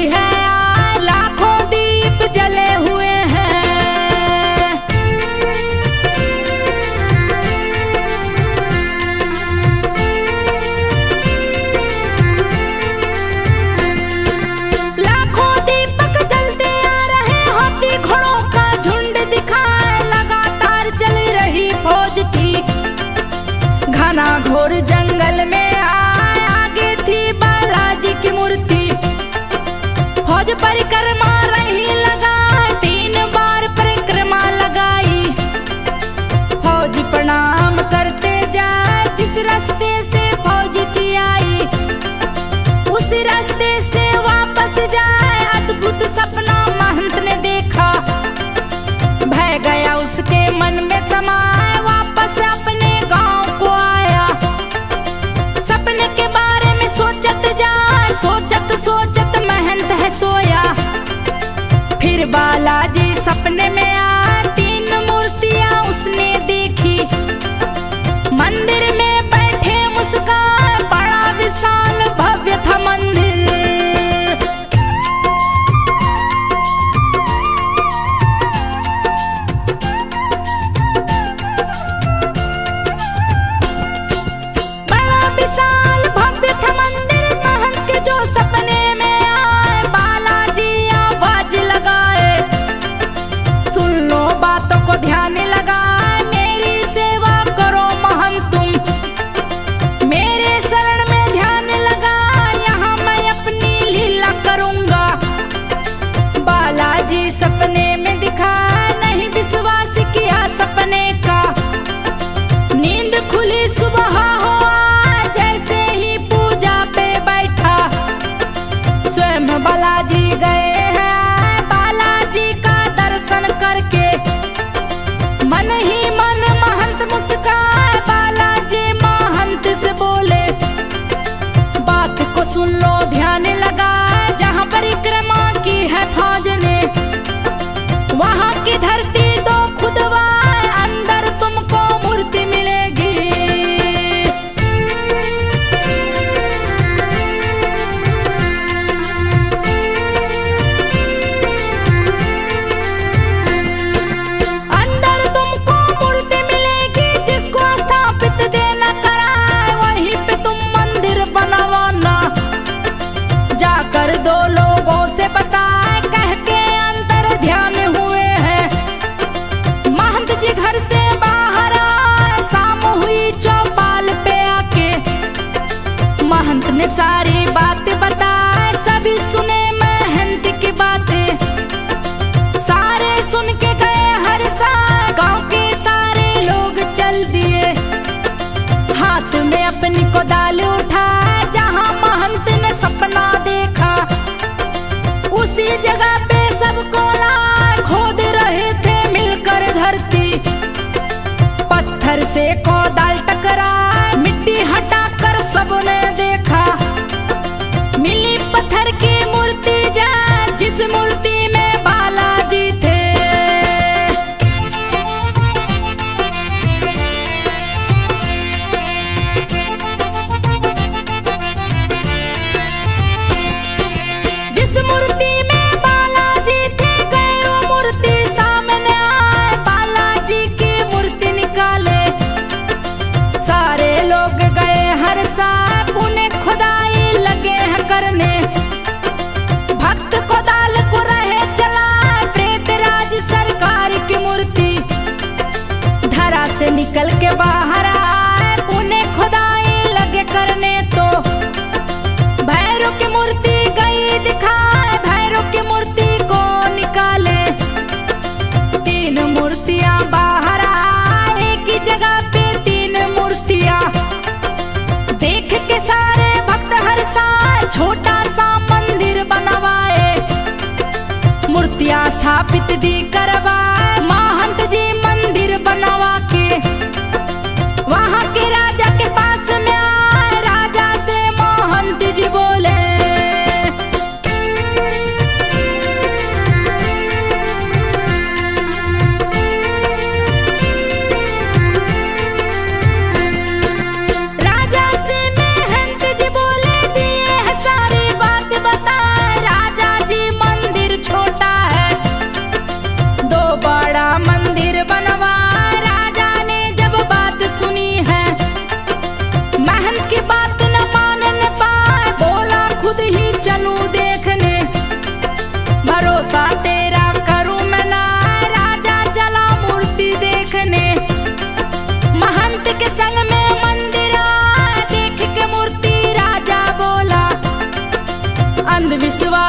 है लाखों दीप जले हुए हैं। लाखों दीपक जलते आ रहे, हाथी घोड़ों का झुंड दिखाए, लगातार चल रही फौज थी। घना घोर जंगल में आगे थी बालाजी की मूर्ति। फौज परिक्रमा रही लगाए, 3 बार परिक्रमा लगाई। फौज प्रणाम करते जाए, जिस रास्ते से फौज थी आई, उस रास्ते से वापस जाए। अद्भुत सपना महंत ने देखा, भय गया उसके मन में समाए, वापस अपने गांव को आया। सपने के बारे में सोचत जाए, सोचत सोचत महंत है सोया। फिर बालाजी सपने में आए, 3 मूर्तियां उसने देखी। मंदिर में बैठे मुस्काए, बड़ा विशाल भव्य था मंदिर। बड़ा विशाल भव्य था मंदिर, महंत के जो सपने में आए, बालाजी आवाज लगाए, सुन लो बातों को ध्यान लगाए, मेरी सेवा करो महंत तुम। मेरे शरण में ध्यान लगा, यहाँ मैं अपनी लीला करूंगा। बालाजी सपने में दिखा, नहीं विश्वास किया सपने का। नींद खुली सुबह हुआ, जैसे ही पूजा पे बैठा, स्वयं बालाजी गए हैं। बालाजी का दर्शन करके मन ही मन महंत मुस्काए। बालाजी महंत से बोले, बात को सुन लो ध्यान लगा, जहाँ परिक्रमा की है फौज ने, वहाँ की धरती दो खुदवाए, अंदर तुमको मूर्ति मिलेगी। अंदर तुमको मूर्ति मिलेगी, जिसको स्थापित देना कराए, वहीं पे तुम मंदिर बनवाना। जाकर 2 लोगों से बताए, कह के अंदर ध्यान हुए हैं। महंत जी घर से बाहर आए, शाम हुई चौपाल पे आके। महंत ने सारी बात बताए, सभी सुने महंत की बातें। सारे सुन के गए हर साल, गांव के सारे लोग चल दिए। हाथ में अपनी कोदाल उठाए, जहां महंत ने सपना देखा, उसी जगह पे सबको लाए। खोद रहे थे मिलकर धरती, पत्थर से कोदाल टकराए, मिट्टी हटाकर सबने देखा। मिली पत्थर की मूर्ति, जा जिस मूर्ति में बालाजी थे। जिस मूर्ति में बालाजी थे, गए वो मूर्ति सामने आए। बालाजी की मूर्ति निकाले, सारे लोग गए हर साल, उन्हें खुदाई लगे हैं करने। भक्त कोदाल को रहे चला, प्रेतराज सरकार की मूर्ति धरा से निकल के बाहर आए, उन्हें खुदाई लगे करने। तो भैरव की मूर्ति गई दिखाए, भैरव की मूर्ति को निकाले। 3 मूर्तियां बाहर आए, एक ही जगह पे 3 मूर्तियां। देख के सारे भक्त हर साल छोटा सा मंदिर बनवाए, मूर्तियां स्थापित दी करवाए। महंत जी मंदिर बनवा के वहाँ के राजा के पास में आए, राजा से महंत जी बोले, राजा से महंत जी बोले, दिए है सारी बात बताए। राजा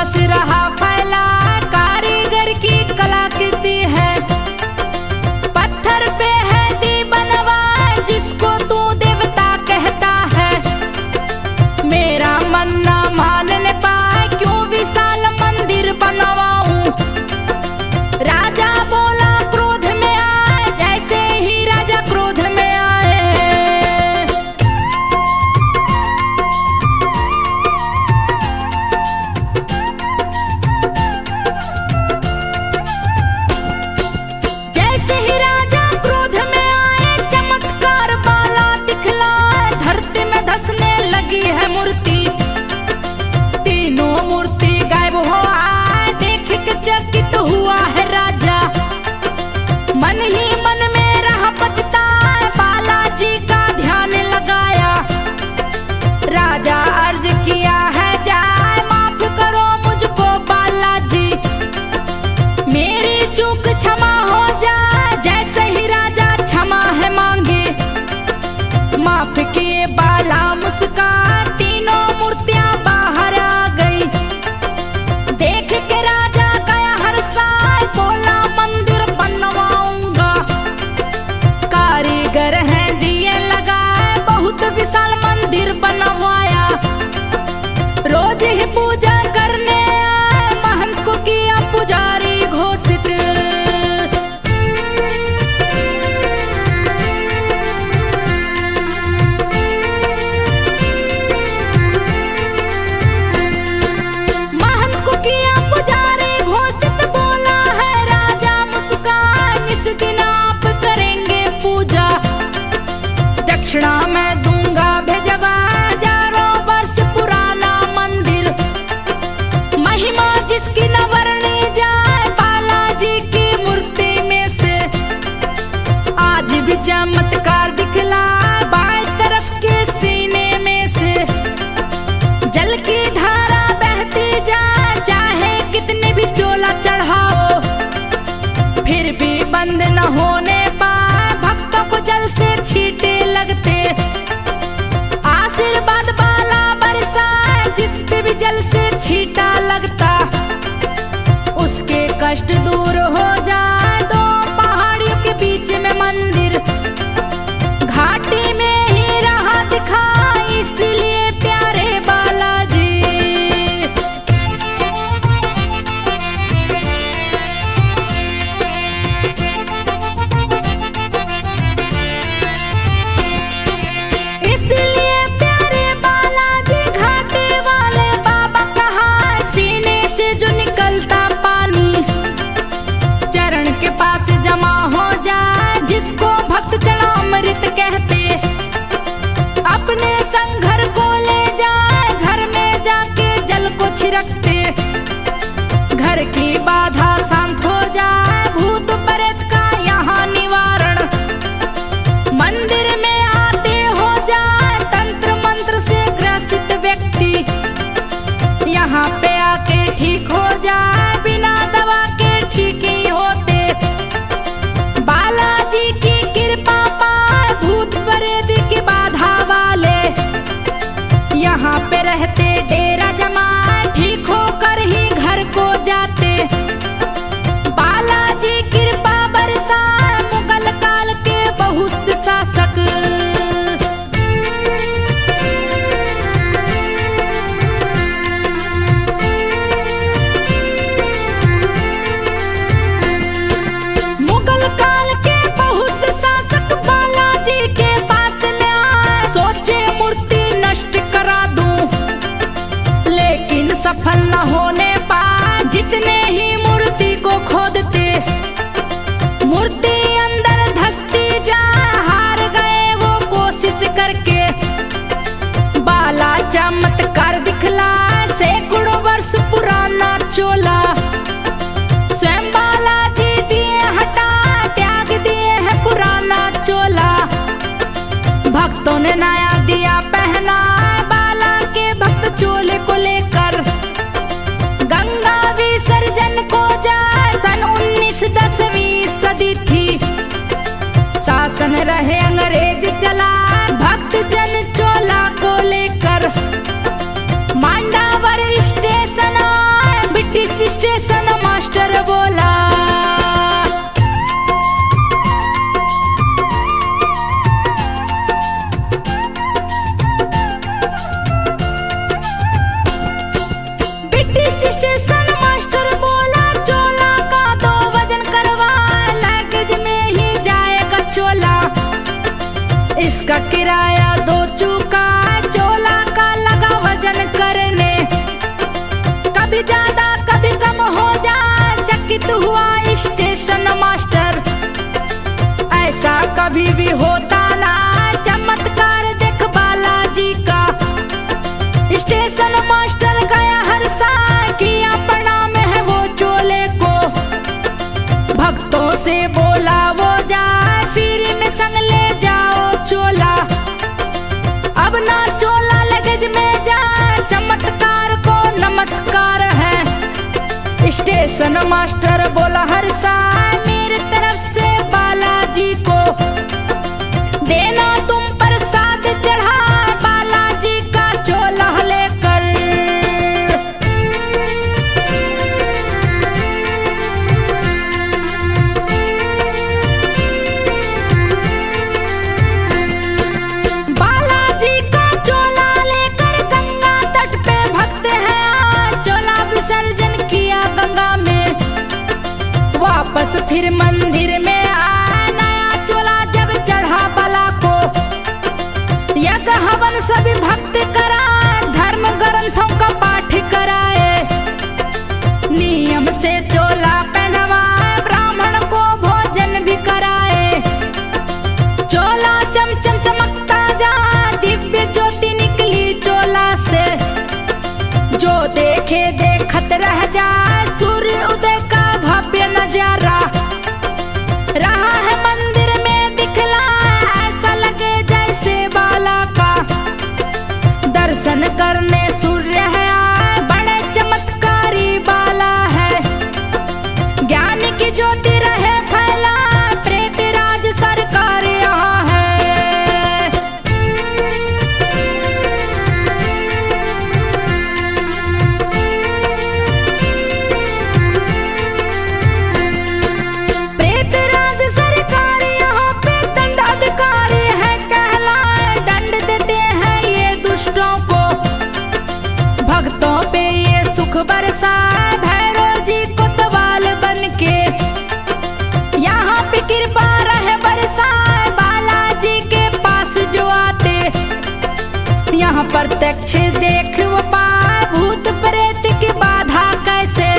विश्वास रहा फैला, कारीगर की कलाकृति है। पत्थर पे है दी बनवा, जिसको तू देवता कहता है। मेरा मन ना मानने पाए, क्यों विशाल मंदिर बनवाऊं। राजा बोला क्रोध में आए, जैसे ही राजा क्रोध में आए। जैसे ही राजा क्रोध में आए, चमत्कार बाला दिखलाए। धरती में धंसने लगी है मूर्ति, तीनों मूर्ति गायब हो आए। देख के चकित हुआ है राजा, मन ही मन में रहा पछताए। बालाजी का ध्यान लगाया, राजा अर्ज किया है जाए। माफ करो मुझको बालाजी, मेरी चूक क्षमा हो जाए। जैसे ही राजा क्षमा है मांगे, माफ किए बाला मुस्कान। तीनों मूर्तियां बाहर आ गई, देख के राजा गया हर्षाए। बोला मंदिर बनवाऊंगा, कारीगर हैं दिए लगाए। बहुत विशाल मंदिर बनवाया, रोज ही पूजा करने आए। महंत को किया पुजारी घोषित, महंत को किया पुजारी घोषित। बोला है राजा मुस्कान, इस दिन आप करेंगे पूजा। दक्षिणा मैं दूंगा भेजवा, हजारों वर्ष पुराना मंदिर। महिमा जिसकी न वर्णी जाए, बालाजी की मूर्ति में से आज भी चमत्कार दिखला। बाएं तरफ के सीने में से जल की धारा बहती जाए। चाहे कितने भी चोला चढ़ाओ, फिर भी बंद न होने पाए। भक्तों को जल से छींटे लगते, आशीर्वाद बाला बरसाए। जिस पे भी जल से छींटा लगता, उसके कष्ट दूर हो जाए। दो पहाड़ियों के बीच में मंदिर, घाटी में ही रहा दिखा। इसलिए प्यारे बालाजी, इसलिए प्यारे बालाजी घाटे वाले बाबा कहा। सीने से जो निकलता पानी, चरण के पास जमा हो जाए। जिसको भक्त चरणामृत कहते, अपने संग घर को ले जाए। घर में जाके जल को छिड़कते, घर की बाधा शांत हो जाए। भूत प्रेत का यहाँ निवारण, मंदिर में आते हो जाए। तंत्र मंत्र से ग्रसित व्यक्ति, यहाँ पे आके ठीक हो जाए। बिना दवा के ठीक ही होते, बालाजी की कृपा पाए। भूत प्रेत की बाधा वाले यहाँ पे रहते, डेरा जमाए। ठीक होकर ही घर को जाते, बालाजी कृपा बरसाए। मुगल काल के बहुत से शासक, मुगल काल के बहुत से शासक बालाजी के पास में आए। सोचे मूर्ति नष्ट करा दूं, लेकिन सफल न होने पाए। जितने ही मूर्ति को खोदते, मूर्ति अंदर धंसती जा। हार गए वो कोशिश करके, बाला चमत्कार दिखला। सैकड़ों वर्ष पुराना चोला, स्वयं बालाजी दिए हटा। त्याग दिए है पुराना चोला, भक्तों ने नया दिया पहना। बाला के भक्त चोले को लेकर गंगा विसर्जन को जाए। सन 1910वीं सदी थी, शासन रहे अंग्रेज चला। भक्त जन चोला को लेकर मांडावर स्टेशन आए। स्टेशन मास्टर बोला। ब्रिटिश स्टेशन मास्टर बोला चोला का 2 वजन करवा, लगेज में ही जाएगा चोला। इसका किराया 2 चूका, चोला का लगा वजन करने। कभी ज्यादा कभी कम हो जा, चकित हुआ स्टेशन मास्टर। ऐसा कभी भी होता ना, चमत्कार देख बालाजी का। स्टेशन मास्टर गया हर साल, किया प्रणाम है वो चोले को। भक्तों से बोला वो जाए, फिर में संग ले जाओ चोला। अब ना चोला लगेज में जा, चमत्कार को नमस्कार है। स्टेशन मास्टर बोला हर साल, मेरी तरफ से बालाजी को देना तुम प्रसाद चढ़ा, बालाजी का चोला लेकर। बालाजी का चोला लेकर गंगा तट पे भक्त हैं, चोला विसर्जन किया गंगा में। वापस फिर मंदिर में आया, नया चोला जब चढ़ा बाला को। यज्ञ हवन सभी भक्त करा, धर्म ग्रंथों का पाठ कराए। नियम से चोला पहनवाए, ब्राह्मण को भोजन भी कराए। चोला चमचम चमकता जा, दिव्य ज्योति निकली चोला से। जो देखे देखत रह जाए, सूर्य उदय का भव्य नजारा। रहा है मंदिर में दिखला, ऐसा लगे जैसे बाला का दर्शन करने सूर्य है आए, बड़े चमत्कारी बाला है। ज्ञान की ज्योति रहे फैला, प्रेतराज सरकार यहाँ है। प्रेतराज सरकार यहाँ पे दंडाधिकारी है कहलाए, दंड देते हैं ये दुष्टों को। भक्तों पे ये सुख बरसाए, भैरव जी कोतवाल बन के। यहाँ पे कृपा रहे बरसाए, बालाजी के पास जो आते। यहाँ प्रत्यक्ष देख वो पाए, भूत प्रेत की बाधा कैसे।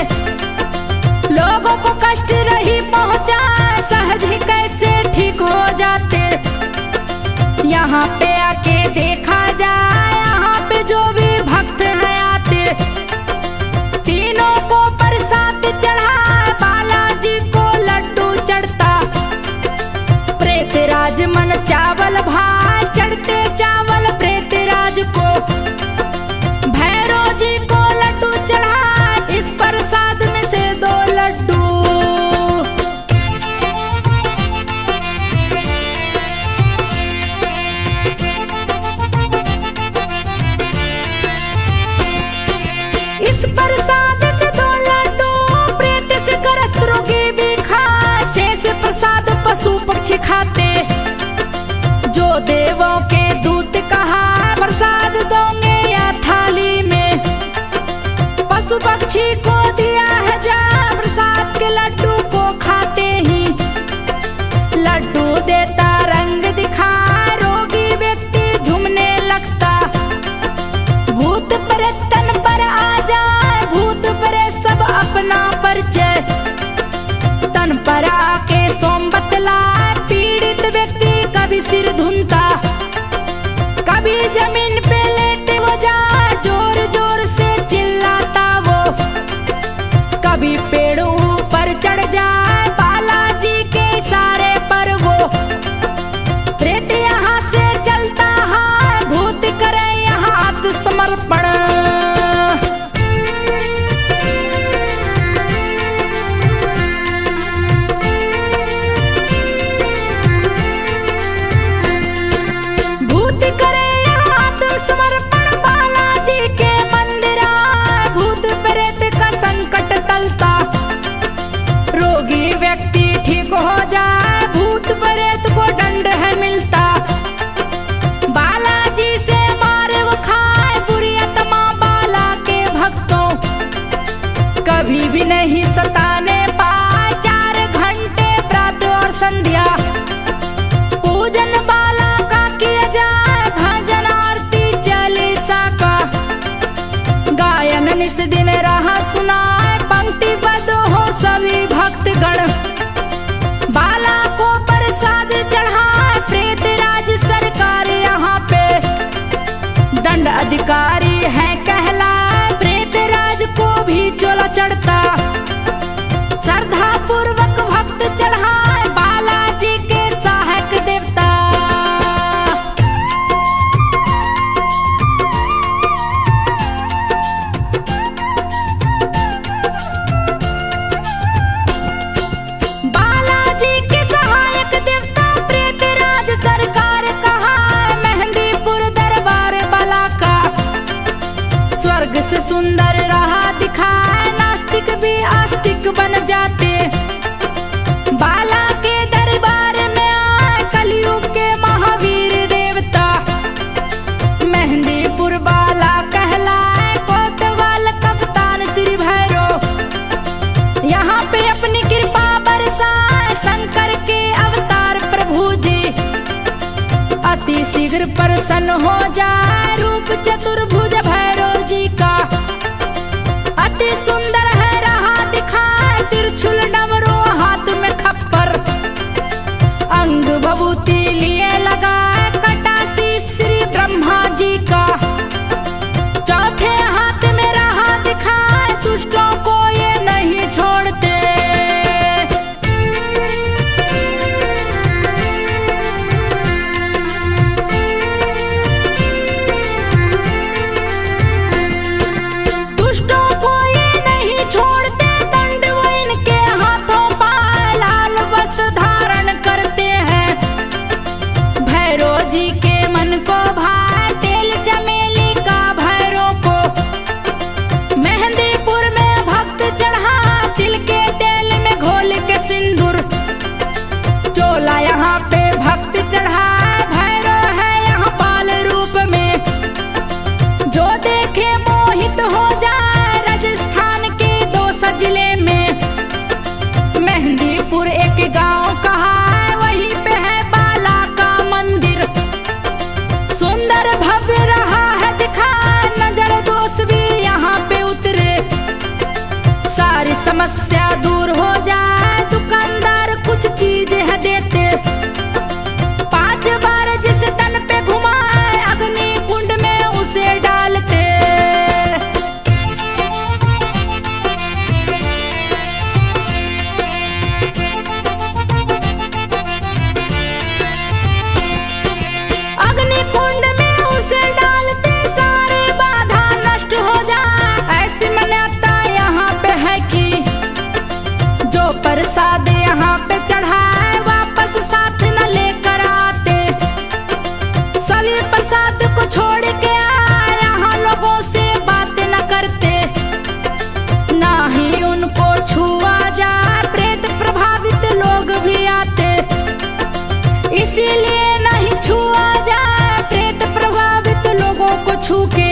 लोगों को कष्ट रही पहुंचा, सहज ही कैसे ठीक हो जाते। यहाँ पे आके देखा जाए, यहाँ पे जो भी भक्त हैं आते। तीनों को प्रसाद चढ़ा, बालाजी को लड्डू चढ़ता। प्रेतराज मन चावल भाई, चढ़ते चावल प्रेतराज को। भैरव जी को लड्डू चढ़ा, इस प्रसाद में से 2 लड्डू। इस प्रसाद से 2 लड्डू, प्रेत से ग्रस्त रोगी भी खाए। शेष प्रसाद पशु पक्षी खाते। जो देवों के दूत कहा, प्रसाद दोगे या थाली में। पशु पक्षी को दिया है जा, प्रसाद के लड्डू को खाते ही। लड्डू देता रंग दिखा, रोगी व्यक्ति झूमने लगता। भूत प्रेत तन पर आ जाए, भूत प्रेत सब अपना परिचय। तन पर आके सोम बतलाए, पीड़ित व्यक्ति कभी सिर धुनता, कभी जमीन पे लेटे वो जाए, जोर जोर से चिल्लाता वो। कभी पेड़ ऊपर चढ़ जाए, बालाजी के इशारे पर वो। प्रेत यहाँ से चलता है, भूत करे यहाँ आत्मसमर्पण। समर्पण बालाजी के मंदिर, भूत प्रेत का संकट टलता। कभी भी नहीं सताने पाए। 4 घंटे प्रातः और संध्या पूजन बाला का किया जाए, भजन आरती चालीसा का गायन निस दिन रहा सुनाए। पंक्तिबद्ध हो सभी भक्तगण, बाला को प्रसाद चढ़ाए। प्रेत राज सरकार यहाँ पे दंड अधिकारी है कहलाए। प्रेत राज को भी चोला चढ़ता, श्रद्धा पूर्वक भक्त चढ़ाए बालाजी के सहायक देवता। बालाजी के सहायक देवता प्रेत राज सरकार कहा। मेहंदीपुर दरबार बाला का स्वर्ग से सुंदर रहा दिखाए। नास्तिक भी आस्तिक बन जाते, बाला के दरबार में आए कलयुग के महावीर देवता। मेहंदीपुर बाला कहलाए, कोतवाल कप्तान श्री भैरव यहाँ पे अपनी कृपा बरसाए। शंकर के अवतार प्रभु जी अति शीघ्र प्रसन्न हो जाए। रूप चतुर्भुज भैरव जी का अति सुंदर है रहा दिखाए। त्रिशूल डमरू हाथ में खप्पर, अंग भभूति लिए लगाए। कटासी श्री ब्रह्मा जी का चौथे हाथ में रहा दिखाए। दुष्टों को ये नहीं छोड़ते। दुष्टों को ये नहीं छोड़ते, दंड वो इनके हाथों पाए। लाल वस्त्र धारण करते हैं, भैरव जी के मन को भाए। तेल चमेली का भैरव को मेहंदीपुर में भक्त चढ़ा। तिल के तेल में घोल के सिंदूर चोला यहाँ पे भक्त चढ़ा। भैरव है यहाँ बाल रूप में, जो देखे मोहित हो जाए। राजस्थान के 2 जिले में मेहंदीपुर एक गांव कहा है, वहीं पे है बाला का मंदिर। सुंदर भव्य रहा है दिखा, नजर दोष भी यहाँ पे उतरे। सारी समस्या दूर हो जाए, दुकानदार कुछ चीज है देते। 5 बार जिस तन पे घुमाए, अग्नि कुंड में उसे डालते। अग्नि कुंड में उसे डालते, सारे बाधा नष्ट हो जाए। ऐसी मान्यता यहाँ पे है कि जो प्रसाद यहाँ पे चढ़ाए, वापस साथ न लेकर आते। सभी प्रसाद को छोड़ के आए, यहाँ लोगों से बात न करते, ना ही उनको छुआ जाए। प्रेत प्रभावित लोग भी आते, इसीलिए नहीं छुआ जाए। प्रेत प्रभावित लोगों को छू के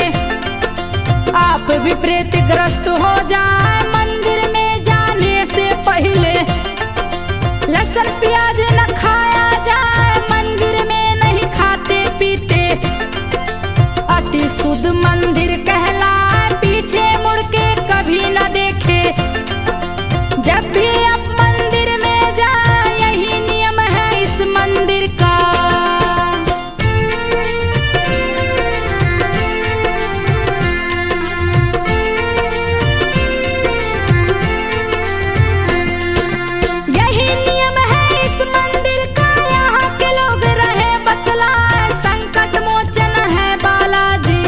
आप भी प्रेत ग्रस्त हो जाए। मंदिर में जाने से पहले लहसुन प्याज न खाया जाए। मंदिर में नहीं खाते पीते, अति शुद्ध मंदिर कहलाए। पीछे मुड़ के कभी न देखे, जब भी आप मंदिर में जाए। यही नियम है इस मंदिर का। यही नियम है इस मंदिर का, यहाँ के लोग रहे बतलाए। संकट मोचन है बालाजी,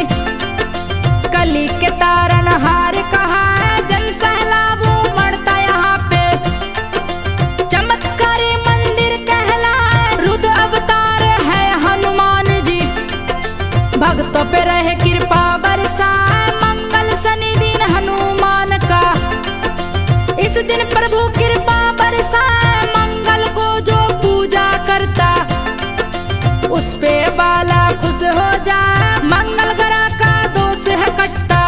कली के तारनहार कहा है। जन सैलाब उमड़ता यहाँ पे, चमत्कारी मंदिर कहलाए। रुद्र अवतार है हनुमान जी, भक्तों पे रहे कृपा बरसाए। मंगल शनि दिन हनुमान का, इस दिन प्रभु कृपा बरसाए। मंगल को जो पूजा करता, उस पे बाला खुश हो जाए। मंगल ग्रह का दोष है कटता,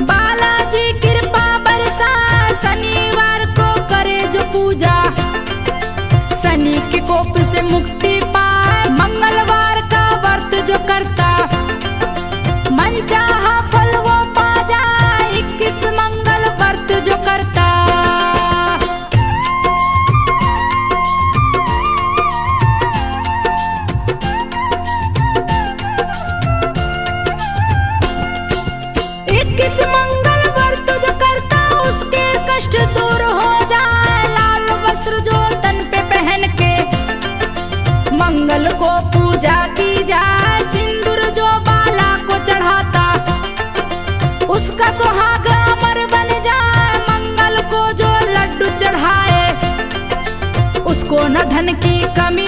बालाजी कृपा बरसाए। धन की कमी